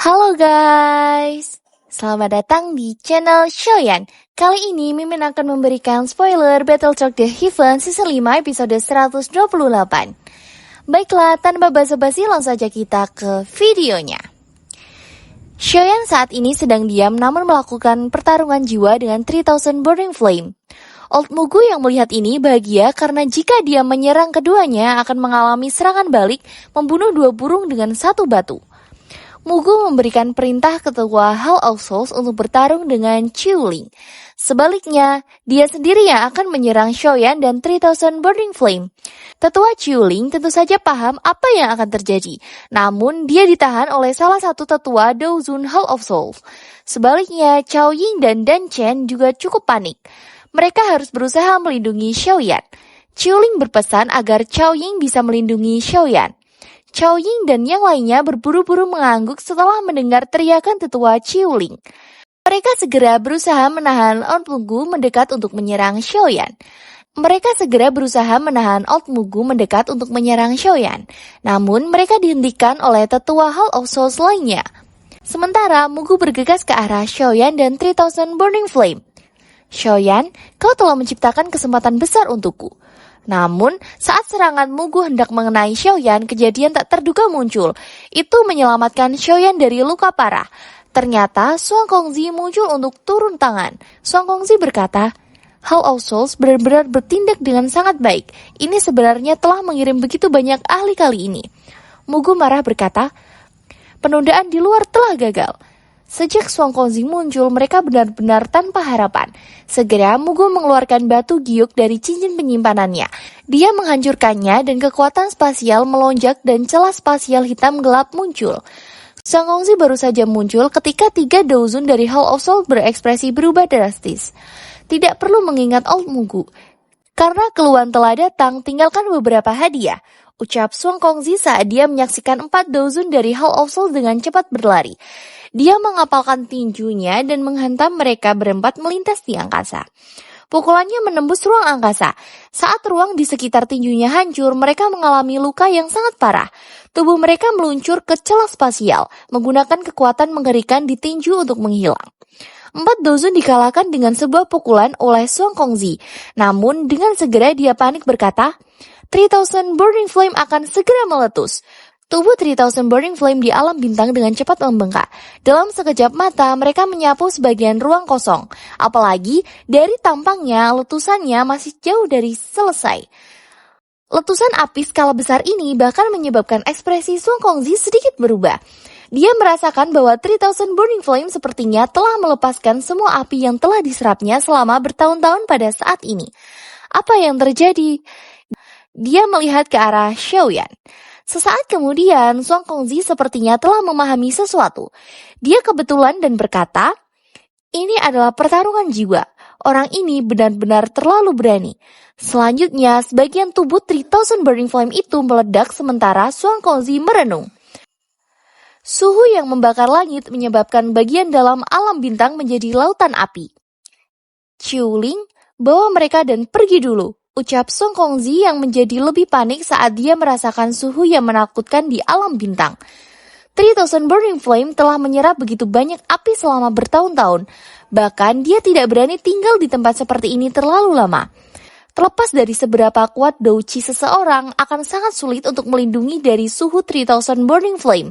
Halo guys, selamat datang di channel Shoyan. Kali ini Mimin akan memberikan spoiler Battletoad The Heaven Season 5 episode 128. Baiklah, tanpa basa-basi langsung saja kita ke videonya. Shoyan saat ini sedang diam namun melakukan pertarungan jiwa dengan 3000 Burning Flame. Old Mugu yang melihat ini bahagia karena jika dia menyerang keduanya akan mengalami serangan balik membunuh dua burung dengan satu batu. Mugu memberikan perintah ketua Hall of Souls untuk bertarung dengan Chiuling. Sebaliknya, dia sendiri yang akan menyerang Shoyan dan 3000 Burning Flame. Tetua Chiuling tentu saja paham apa yang akan terjadi, namun dia ditahan oleh salah satu tetua Douzun Hall of Souls. Sebaliknya, Chao Ying dan Dan Chen juga cukup panik. Mereka harus berusaha melindungi Shoyan. Chiuling berpesan agar Chao Ying bisa melindungi Shoyan. Chao Ying dan yang lainnya berburu-buru mengangguk setelah mendengar teriakan tetua Chiuling. Mereka segera berusaha menahan Old Mugu mendekat untuk menyerang Shoyan. Namun mereka dihentikan oleh tetua Hall of Souls lainnya. Sementara Mugu bergegas ke arah Shoyan dan 3000 Burning Flame. Shoyan, kau telah menciptakan kesempatan besar untukku. Namun, saat serangan Mugu hendak mengenai Shoyan, kejadian tak terduga muncul. Itu menyelamatkan Shoyan dari luka parah. Ternyata, Suang Kongzi muncul untuk turun tangan. Suang Kongzi berkata, Hall of Souls benar-benar bertindak dengan sangat baik. Ini sebenarnya telah mengirim begitu banyak ahli kali ini. Mugu marah berkata, penundaan di luar telah gagal. Sejak Suang Kongzi muncul, mereka benar-benar tanpa harapan. Segera Mugu mengeluarkan batu giok dari cincin penyimpanannya. Dia menghancurkannya dan kekuatan spasial melonjak dan celah spasial hitam gelap muncul. Suang Kongzi baru saja muncul ketika 3 Douzun dari Hall of Souls berekspresi berubah drastis. Tidak perlu mengingat Old Mugu. Karena keluhan telah datang, tinggalkan beberapa hadiah. Ucap Suang Kongzi saat dia menyaksikan 4 Douzun dari Hall of Souls dengan cepat berlari. Dia mengapalkan tinjunya dan menghantam mereka berempat melintas di angkasa. Pukulannya menembus ruang angkasa. Saat ruang di sekitar tinjunya hancur, mereka mengalami luka yang sangat parah. Tubuh mereka meluncur ke celah spasial, menggunakan kekuatan mengerikan di tinju untuk menghilang. 4 Douzun dikalahkan dengan sebuah pukulan oleh Suang Kongzi. Namun, dengan segera dia panik berkata, 3000 Burning Flame akan segera meletus. Tubuh 3000 Burning Flame di alam bintang dengan cepat membengkak. Dalam sekejap mata, mereka menyapu sebagian ruang kosong. Apalagi, dari tampangnya, letusannya masih jauh dari selesai. Letusan api skala besar ini bahkan menyebabkan ekspresi Suang Kongzi sedikit berubah. Dia merasakan bahwa 3000 Burning Flame sepertinya telah melepaskan semua api yang telah diserapnya selama bertahun-tahun pada saat ini. Apa yang terjadi? Dia melihat ke arah Shoyan. Sesaat kemudian, Suang Kongzi sepertinya telah memahami sesuatu. Dia kebetulan dan berkata, ini adalah pertarungan jiwa. Orang ini benar-benar terlalu berani. Selanjutnya, sebagian tubuh 3000 Burning Flame itu meledak sementara Suang Kongzi merenung. Suhu yang membakar langit menyebabkan bagian dalam alam bintang menjadi lautan api. Chiuling, bawa mereka dan pergi dulu. Ucap Suang Kongzi yang menjadi lebih panik saat dia merasakan suhu yang menakutkan di alam bintang. 3000 Burning Flame telah menyerap begitu banyak api selama bertahun-tahun. Bahkan dia tidak berani tinggal di tempat seperti ini terlalu lama. Terlepas dari seberapa kuat douchi seseorang, akan sangat sulit untuk melindungi dari suhu 3000 Burning Flame.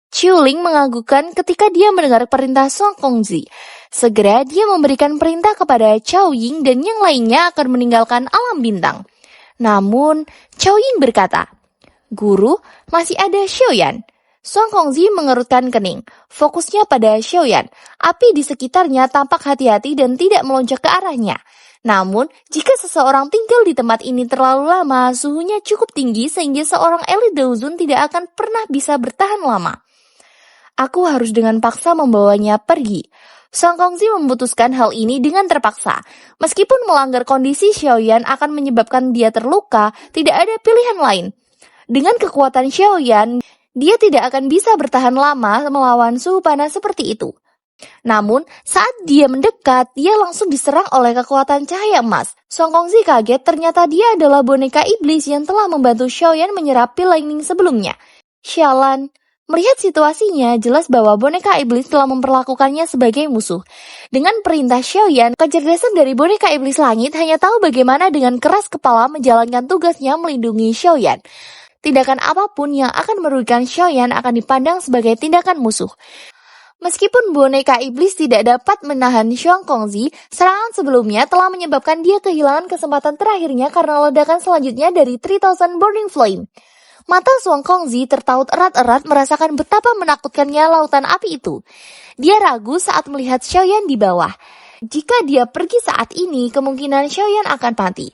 Chiuling menganggukkan ketika dia mendengar perintah Suang Kongzi. Segera dia memberikan perintah kepada Chao Ying dan yang lainnya akan meninggalkan alam bintang. Namun, Chao Ying berkata, Guru, masih ada Shoyan. Suang Kongzi mengerutkan kening, fokusnya pada Shoyan. Api di sekitarnya tampak hati-hati dan tidak melonjak ke arahnya. Namun, jika seseorang tinggal di tempat ini terlalu lama, suhunya cukup tinggi sehingga seorang elit Douzun tidak akan pernah bisa bertahan lama. Aku harus dengan paksa membawanya pergi. Suang Kongzi memutuskan hal ini dengan terpaksa. Meskipun melanggar kondisi Shoyan akan menyebabkan dia terluka, tidak ada pilihan lain. Dengan kekuatan Shoyan, dia tidak akan bisa bertahan lama melawan suhu panas seperti itu. Namun, saat dia mendekat, dia langsung diserang oleh kekuatan cahaya emas. Suang Kongzi kaget ternyata dia adalah boneka iblis yang telah membantu Shoyan menyerap pil lightning sebelumnya. Sialan, Melihat situasinya, jelas bahwa boneka iblis telah memperlakukannya sebagai musuh. Dengan perintah Xiaoyan, kecerdasan dari boneka iblis langit hanya tahu bagaimana dengan keras kepala menjalankan tugasnya melindungi Xiaoyan. Tindakan apapun yang akan merugikan Xiaoyan akan dipandang sebagai tindakan musuh. Meskipun boneka iblis tidak dapat menahan Xuan Kongzi, serangan sebelumnya telah menyebabkan dia kehilangan kesempatan terakhirnya karena ledakan selanjutnya dari 3000 Burning Flame. Mata Xuan Kongzi tertaut erat-erat merasakan betapa menakutkannya lautan api itu. Dia ragu saat melihat Xiaoyan di bawah. Jika dia pergi saat ini, kemungkinan Xiaoyan akan mati.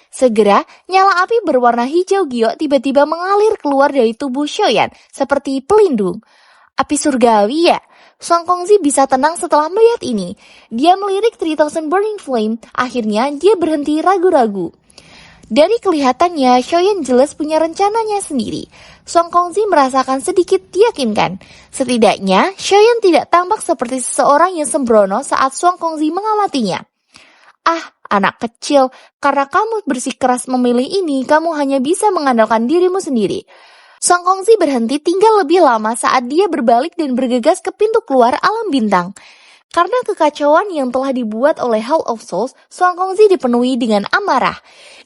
Segera, nyala api berwarna hijau giok tiba-tiba mengalir keluar dari tubuh Xiaoyan, seperti pelindung. Api surgawi ya? Xuan Kongzi bisa tenang setelah melihat ini. Dia melirik 3000 Burning Flame, akhirnya dia berhenti ragu-ragu. Dari kelihatannya, Xiaoyan jelas punya rencananya sendiri. Xuan Kongzi merasakan sedikit diyakinkan. Setidaknya, Xiaoyan tidak tampak seperti seseorang yang sembrono saat Xuan Kongzi mengamatinya. Ah, anak kecil, karena kamu bersikeras memilih ini, kamu hanya bisa mengandalkan dirimu sendiri. Xuan Kongzi berhenti tinggal lebih lama saat dia berbalik dan bergegas ke pintu keluar alam bintang. Karena kekacauan yang telah dibuat oleh Hall of Souls, Xuan Kongzi dipenuhi dengan amarah.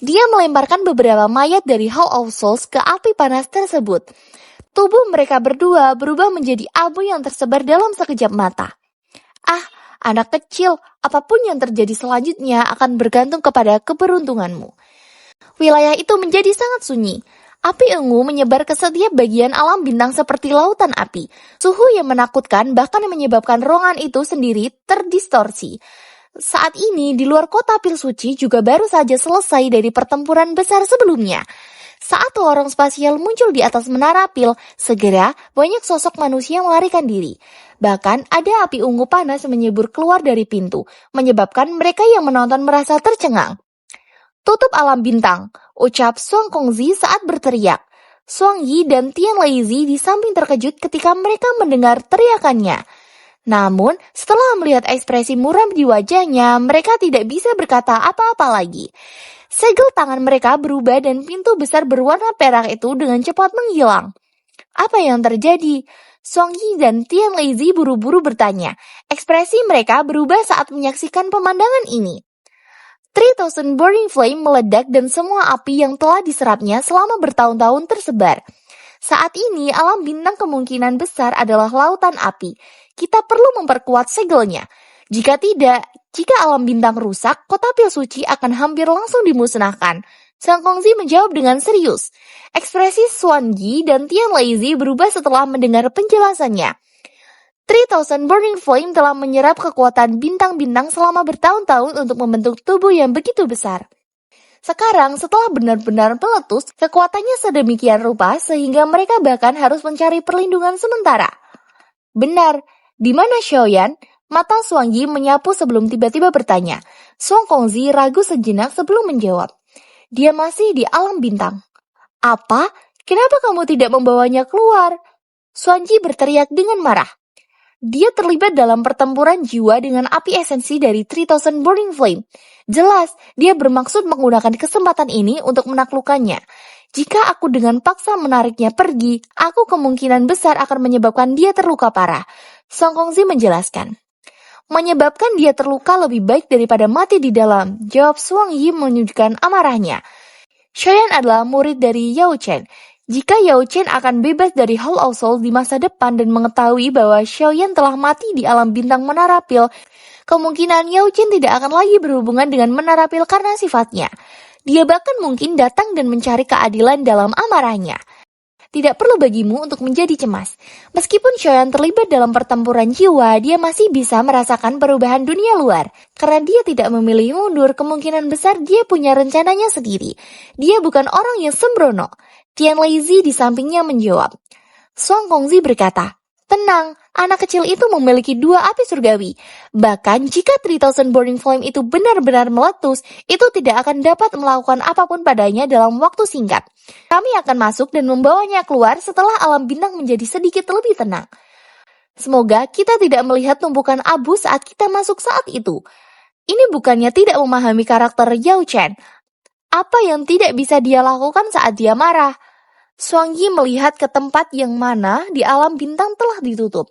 Dia melemparkan beberapa mayat dari Hall of Souls ke api panas tersebut. Tubuh mereka berdua berubah menjadi abu yang tersebar dalam sekejap mata. Ah, anak kecil, apapun yang terjadi selanjutnya akan bergantung kepada keberuntunganmu. Wilayah itu menjadi sangat sunyi. Api ungu menyebar ke setiap bagian alam bintang seperti lautan api. Suhu yang menakutkan bahkan menyebabkan ruangan itu sendiri terdistorsi. Saat ini di luar kota pil suci juga baru saja selesai dari pertempuran besar sebelumnya. Saat lorong spasial muncul di atas menara pil, segera banyak sosok manusia melarikan diri. Bahkan ada api ungu panas menyembur keluar dari pintu, menyebabkan mereka yang menonton merasa tercengang. Tutup alam bintang, ucap Xuan Kongzi saat berteriak. Xuan Yi dan Tian Leizi di samping terkejut ketika mereka mendengar teriakannya. Namun, setelah melihat ekspresi muram di wajahnya, mereka tidak bisa berkata apa-apa lagi. Segel tangan mereka berubah dan pintu besar berwarna perak itu dengan cepat menghilang. Apa yang terjadi? Xuan Yi dan Tian Leizi buru-buru bertanya. Ekspresi mereka berubah saat menyaksikan pemandangan ini. 3000 Burning Flame meledak dan semua api yang telah diserapnya selama bertahun-tahun tersebar. Saat ini alam bintang kemungkinan besar adalah lautan api. Kita perlu memperkuat segelnya. Jika tidak, jika alam bintang rusak, kota pil suci akan hampir langsung dimusnahkan. Xuan Kongzi menjawab dengan serius. Ekspresi Xuan Yi dan Tian Leizi berubah setelah mendengar penjelasannya. 3000 Burning Flame telah menyerap kekuatan bintang-bintang selama bertahun-tahun untuk membentuk tubuh yang begitu besar. Sekarang, setelah benar-benar meletus, kekuatannya sedemikian rupa sehingga mereka bahkan harus mencari perlindungan sementara. Benar, di mana Xiaoyan? Mata Xuan Yi menyapu sebelum tiba-tiba bertanya. Xuan Kongzi ragu sejenak sebelum menjawab. Dia masih di alam bintang. Apa? Kenapa kamu tidak membawanya keluar? Xuan Yi berteriak dengan marah. Dia terlibat dalam pertempuran jiwa dengan api esensi dari 3000 Burning Flame. Jelas, dia bermaksud menggunakan kesempatan ini untuk menaklukkannya. Jika aku dengan paksa menariknya pergi, aku kemungkinan besar akan menyebabkan dia terluka parah. Xuan Kongzi menjelaskan. Menyebabkan dia terluka lebih baik daripada mati di dalam, jawab Xuan Yi menunjukkan amarahnya. Xiaoyan adalah murid dari Yao Chen. Jika Yao Chen akan bebas dari Hall of Souls di masa depan dan mengetahui bahwa Xiaoyan telah mati di alam bintang menara pil, kemungkinan Yao Chen tidak akan lagi berhubungan dengan menara pil karena sifatnya. Dia bahkan mungkin datang dan mencari keadilan dalam amarahnya. Tidak perlu bagimu untuk menjadi cemas. Meskipun Xiaoyan terlibat dalam pertempuran jiwa, dia masih bisa merasakan perubahan dunia luar. Karena dia tidak memilih mundur, kemungkinan besar dia punya rencananya sendiri. Dia bukan orang yang sembrono. Tian Leizi di sampingnya menjawab. Xuan Kongzi berkata, tenang, anak kecil itu memiliki 2 api surgawi. Bahkan jika 3000 Burning Flame itu benar-benar meletus, itu tidak akan dapat melakukan apapun padanya dalam waktu singkat. Kami akan masuk dan membawanya keluar setelah alam bintang menjadi sedikit lebih tenang. Semoga kita tidak melihat tumpukan abu saat kita masuk saat itu. Ini bukannya tidak memahami karakter Yao Chen. Apa yang tidak bisa dia lakukan saat dia marah? Suang Yi melihat ke tempat yang mana di alam bintang telah ditutup.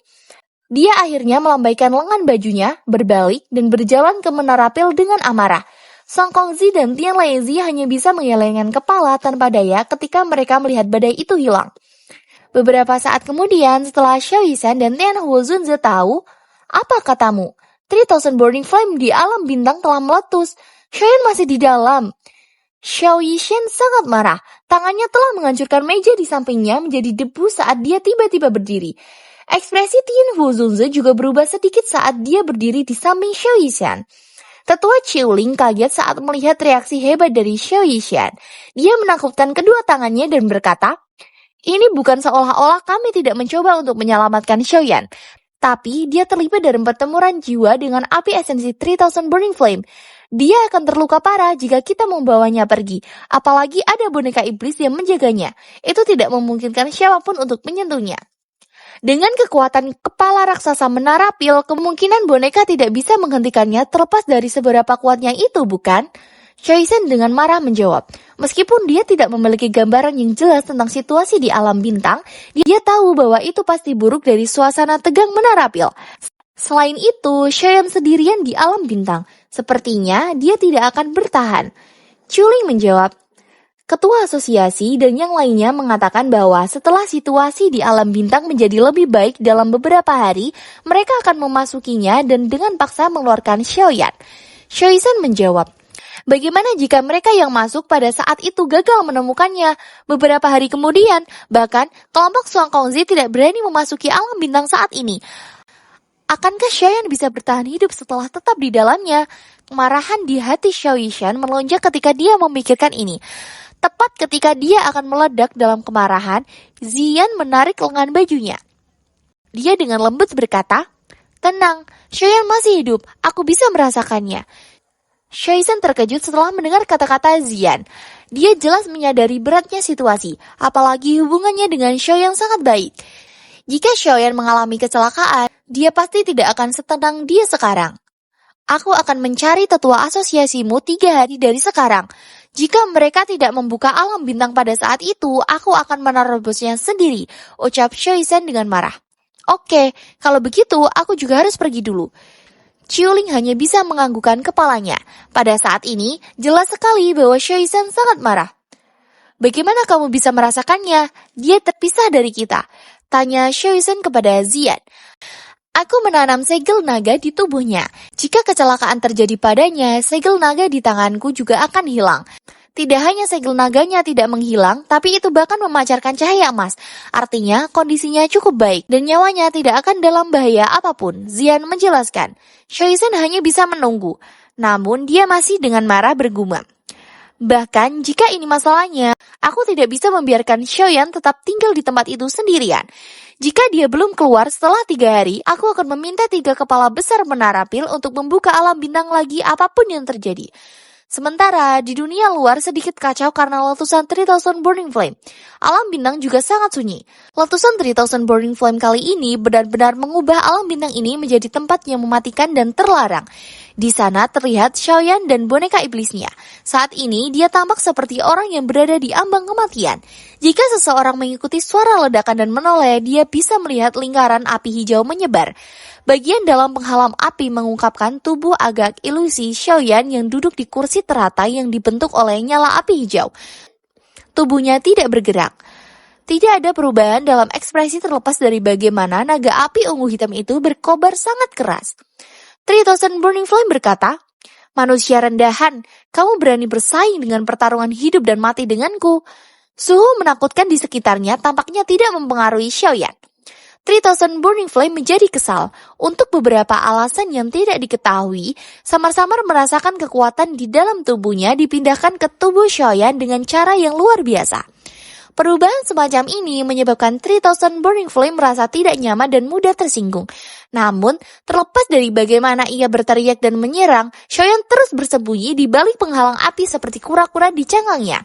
Dia akhirnya melambaikan lengan bajunya, berbalik, dan berjalan ke menara pil dengan amarah. Song Kongzi dan Tian Laizi hanya bisa menggelengkan kepala tanpa daya ketika mereka melihat badai itu hilang. Beberapa saat kemudian, setelah Xiao Yishan dan Tian Huozunze tahu, apa katamu? 3000 Burning Flame di alam bintang telah meletus. Xiaoyan masih di dalam. Xiao Yishan sangat marah. Tangannya telah menghancurkan meja di sampingnya menjadi debu saat dia tiba-tiba berdiri. Ekspresi Tian Huozunze juga berubah sedikit saat dia berdiri di samping Xiao Yishan. Tetua Qiuling kaget saat melihat reaksi hebat dari Xiao Yishan. Dia menakutkan kedua tangannya dan berkata, ini bukan seolah-olah kami tidak mencoba untuk menyelamatkan Xiaoyan, tapi dia terlibat dalam pertempuran jiwa dengan api esensi 3000 Burning Flame. Dia akan terluka parah jika kita membawanya pergi, apalagi ada boneka iblis yang menjaganya. Itu tidak memungkinkan siapapun untuk menyentuhnya. Dengan kekuatan kepala raksasa menara pil, kemungkinan boneka tidak bisa menghentikannya terlepas dari seberapa kuatnya itu, bukan? Xiao Yishan dengan marah menjawab. Meskipun dia tidak memiliki gambaran yang jelas tentang situasi di alam bintang, dia tahu bahwa itu pasti buruk dari suasana tegang menara pil. Selain itu, Xiaoyan sendirian di alam bintang. Sepertinya dia tidak akan bertahan. Qiuling menjawab. Ketua asosiasi dan yang lainnya mengatakan bahwa setelah situasi di alam bintang menjadi lebih baik dalam beberapa hari, mereka akan memasukinya dan dengan paksa mengeluarkan Xiaoyan. Xiao Yishan menjawab, bagaimana jika mereka yang masuk pada saat itu gagal menemukannya? Beberapa hari kemudian, bahkan kelompok Suang Kongzi tidak berani memasuki alam bintang saat ini. Akankah Xiaoyan bisa bertahan hidup setelah tetap di dalamnya? Kemarahan di hati Xiao Yishan melonjak ketika dia memikirkan ini. Tepat ketika dia akan meledak dalam kemarahan, Ziyan menarik lengan bajunya. Dia dengan lembut berkata, tenang, Xiaoyan masih hidup, aku bisa merasakannya. Xiao Yishan terkejut setelah mendengar kata-kata Ziyan. Dia jelas menyadari beratnya situasi, apalagi hubungannya dengan Xiaoyan sangat baik. Jika Xiaoyan mengalami kecelakaan, dia pasti tidak akan setenang dia sekarang. Aku akan mencari tetua asosiasimu 3 hari dari sekarang. Jika mereka tidak membuka alam bintang pada saat itu, aku akan menerobosnya sendiri, ucap Xiao Yishan dengan marah. Oke, kalau begitu aku juga harus pergi dulu. Qiuling hanya bisa menganggukkan kepalanya. Pada saat ini, jelas sekali bahwa Xiao Yishan sangat marah. Bagaimana kamu bisa merasakannya? Dia terpisah dari kita, tanya Xiao Yishan kepada Ziyan. Aku menanam segel naga di tubuhnya. Jika kecelakaan terjadi padanya, segel naga di tanganku juga akan hilang. Tidak hanya segel naganya tidak menghilang, tapi itu bahkan memancarkan cahaya emas. Artinya, kondisinya cukup baik dan nyawanya tidak akan dalam bahaya apapun, Ziyan menjelaskan. Xiao Yishan hanya bisa menunggu, namun dia masih dengan marah bergumam. Bahkan jika ini masalahnya, aku tidak bisa membiarkan Xiaoyan tetap tinggal di tempat itu sendirian. Jika dia belum keluar setelah 3 hari, aku akan meminta 3 kepala besar menara pil untuk membuka alam bintang lagi apapun yang terjadi. Sementara di dunia luar sedikit kacau karena letusan 3000 Burning Flame. Alam bintang juga sangat sunyi. Letusan 3000 Burning Flame kali ini benar-benar mengubah alam bintang ini menjadi tempat yang mematikan dan terlarang. Di sana terlihat Xiaoyan dan boneka iblisnya. Saat ini dia tampak seperti orang yang berada di ambang kematian. Jika seseorang mengikuti suara ledakan dan menoleh, dia bisa melihat lingkaran api hijau menyebar. Bagian dalam penghalang api mengungkapkan tubuh agak ilusi Xiaoyan yang duduk di kursi teratai yang dibentuk oleh nyala api hijau. Tubuhnya tidak bergerak. Tidak ada perubahan dalam ekspresi terlepas dari bagaimana naga api ungu hitam itu berkobar sangat keras. 3000 Burning Flame berkata, manusia rendahan, kamu berani bersaing dengan pertarungan hidup dan mati denganku. Suhu menakutkan di sekitarnya tampaknya tidak mempengaruhi Xiaoyan. 3000 Burning Flame menjadi kesal. Untuk beberapa alasan yang tidak diketahui, samar-samar merasakan kekuatan di dalam tubuhnya dipindahkan ke tubuh Xiaoyan dengan cara yang luar biasa. Perubahan semacam ini menyebabkan 3000 Burning Flame merasa tidak nyaman dan mudah tersinggung. Namun, terlepas dari bagaimana ia berteriak dan menyerang, Xiaoyan terus bersembunyi di balik penghalang api seperti kura-kura di canggangnya.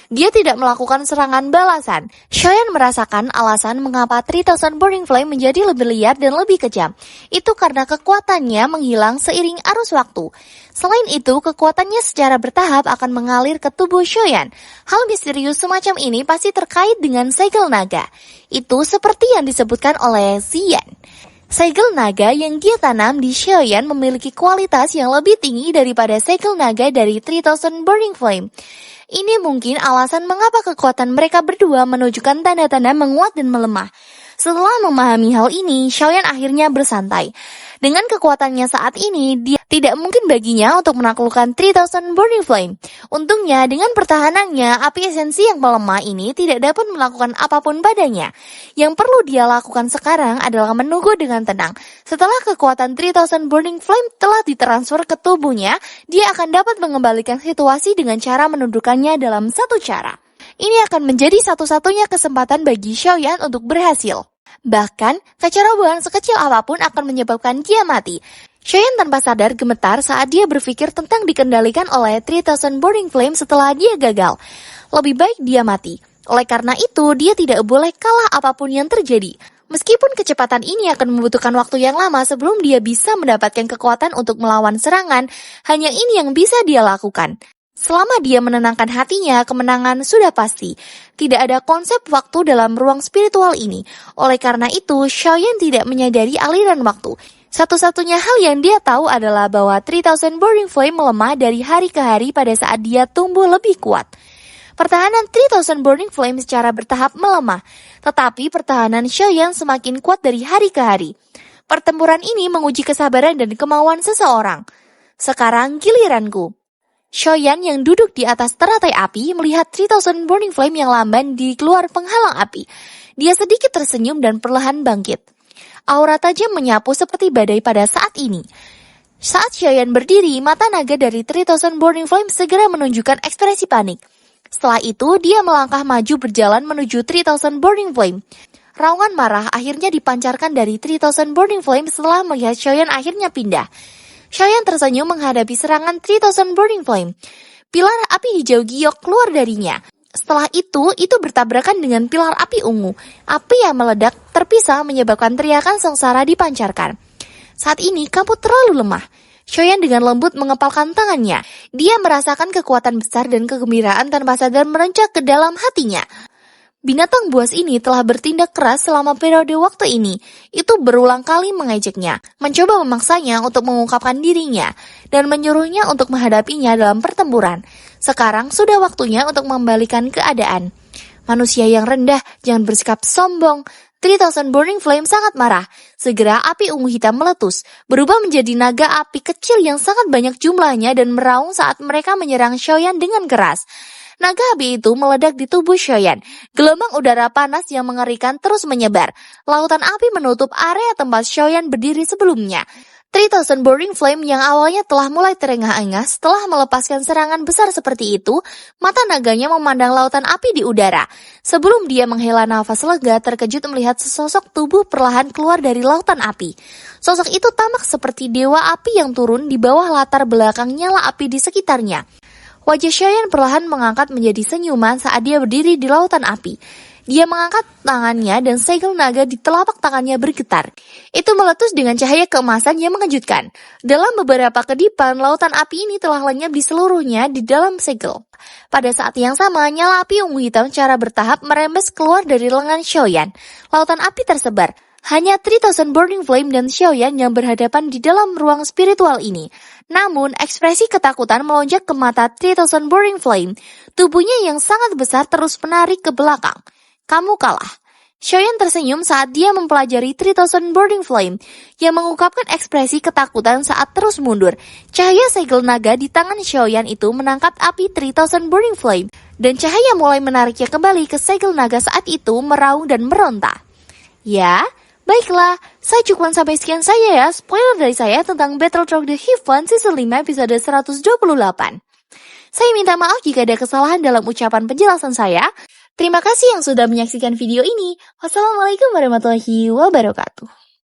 Dia tidak melakukan serangan balasan. Xiaoyan merasakan alasan mengapa 3000 Burning Flame menjadi lebih liar dan lebih kejam. Itu karena kekuatannya menghilang seiring arus waktu. Selain itu, kekuatannya secara bertahap akan mengalir ke tubuh Xiaoyan. Hal misterius semacam ini pasti terkait dengan segel naga. Itu seperti yang disebutkan oleh Ziyan. Segel naga yang dia tanam di Xiaoyan memiliki kualitas yang lebih tinggi daripada segel naga dari 3000 Burning Flame. Ini mungkin alasan mengapa kekuatan mereka berdua menunjukkan tanda-tanda menguat dan melemah. Setelah memahami hal ini, Xiaoyan akhirnya bersantai. Dengan kekuatannya saat ini, dia tidak mungkin baginya untuk menaklukkan 3000 Burning Flame. Untungnya, dengan pertahanannya, api esensi yang melemah ini tidak dapat melakukan apapun padanya. Yang perlu dia lakukan sekarang adalah menunggu dengan tenang. Setelah kekuatan 3000 Burning Flame telah ditransfer ke tubuhnya, dia akan dapat mengembalikan situasi dengan cara menundukkannya dalam satu cara. Ini akan menjadi satu-satunya kesempatan bagi Xiaoyan untuk berhasil. Bahkan, kecerobohan sekecil apapun akan menyebabkan dia mati. Xiaoyan tanpa sadar gemetar saat dia berpikir tentang dikendalikan oleh 3000 Burning Flame setelah dia gagal. Lebih baik dia mati. Oleh karena itu, dia tidak boleh kalah apapun yang terjadi. Meskipun kecepatan ini akan membutuhkan waktu yang lama sebelum dia bisa mendapatkan kekuatan untuk melawan serangan, hanya ini yang bisa dia lakukan. Selama dia menenangkan hatinya, kemenangan sudah pasti. Tidak ada konsep waktu dalam ruang spiritual ini. Oleh karena itu, Xiaoyan tidak menyadari aliran waktu. Satu-satunya hal yang dia tahu adalah bahwa 3000 Burning Flame melemah dari hari ke hari pada saat dia tumbuh lebih kuat. Pertahanan 3000 Burning Flame secara bertahap melemah, tetapi pertahanan Xiaoyan semakin kuat dari hari ke hari. Pertempuran ini menguji kesabaran dan kemauan seseorang. Sekarang giliranku. Xiaoyan yang duduk di atas teratai api melihat 3000 Burning Flame yang lamban di keluar penghalang api. Dia sedikit tersenyum dan perlahan bangkit. Aura tajam menyapu seperti badai pada saat ini. Saat Xiaoyan berdiri, mata naga dari 3000 Burning Flame segera menunjukkan ekspresi panik. Setelah itu, dia melangkah maju berjalan menuju 3000 Burning Flame. Raungan marah akhirnya dipancarkan dari 3000 Burning Flame setelah melihat Xiaoyan akhirnya pindah. Xiaoyan tersenyum menghadapi serangan 3000 Burning Flame. Pilar api hijau giok keluar darinya. Setelah itu bertabrakan dengan pilar api ungu. Api yang meledak terpisah menyebabkan teriakan sengsara dipancarkan. Saat ini kamu terlalu lemah. Xiaoyan dengan lembut mengepalkan tangannya. Dia merasakan kekuatan besar dan kegembiraan tanpa sadar merencak ke dalam hatinya. Binatang buas ini telah bertindak keras selama periode waktu ini. Itu berulang kali mengejeknya, mencoba memaksanya untuk mengungkapkan dirinya, dan menyuruhnya untuk menghadapinya dalam pertempuran. Sekarang sudah waktunya untuk membalikan keadaan. Manusia yang rendah, jangan bersikap sombong. 3000 Burning Flame sangat marah. Segera api ungu hitam meletus, berubah menjadi naga api kecil yang sangat banyak jumlahnya dan meraung saat mereka menyerang Xiaoyan dengan keras. Naga api itu meledak di tubuh Xiaoyan. Gelombang udara panas yang mengerikan terus menyebar. Lautan api menutup area tempat Xiaoyan berdiri sebelumnya. 3000 Burning Flame yang awalnya telah mulai terengah-engah setelah melepaskan serangan besar seperti itu, mata naganya memandang lautan api di udara. Sebelum dia menghela nafas lega, terkejut melihat sesosok tubuh perlahan keluar dari lautan api. Sosok itu tamak seperti dewa api yang turun di bawah latar belakang nyala api di sekitarnya. Wajah Xiaoyan perlahan mengangkat menjadi senyuman saat dia berdiri di lautan api. Dia mengangkat tangannya dan segel naga di telapak tangannya bergetar. Itu meletus dengan cahaya keemasan yang mengejutkan. Dalam beberapa kedipan, lautan api ini telah lenyap di seluruhnya di dalam segel. Pada saat yang sama, nyala api ungu hitam secara bertahap merembes keluar dari lengan Xiaoyan. Lautan api tersebar. Hanya 3000 Burning Flame dan Xiaoyan yang berhadapan di dalam ruang spiritual ini. Namun, ekspresi ketakutan melonjak ke mata 3000 Burning Flame. Tubuhnya yang sangat besar terus menarik ke belakang. Kamu kalah. Xiaoyan tersenyum saat dia mempelajari 3000 Burning Flame yang mengungkapkan ekspresi ketakutan saat terus mundur. Cahaya segel naga di tangan Xiaoyan itu menangkap api 3000 Burning Flame dan cahaya mulai menariknya kembali ke segel naga saat itu meraung dan meronta. Ya, baiklah, saya cukupkan sampai sekian saja ya spoiler dari saya tentang Battletrog The Heaven Season 5 episode 128. Saya minta maaf jika ada kesalahan dalam ucapan penjelasan saya. Terima kasih yang sudah menyaksikan video ini. Wassalamualaikum warahmatullahi wabarakatuh.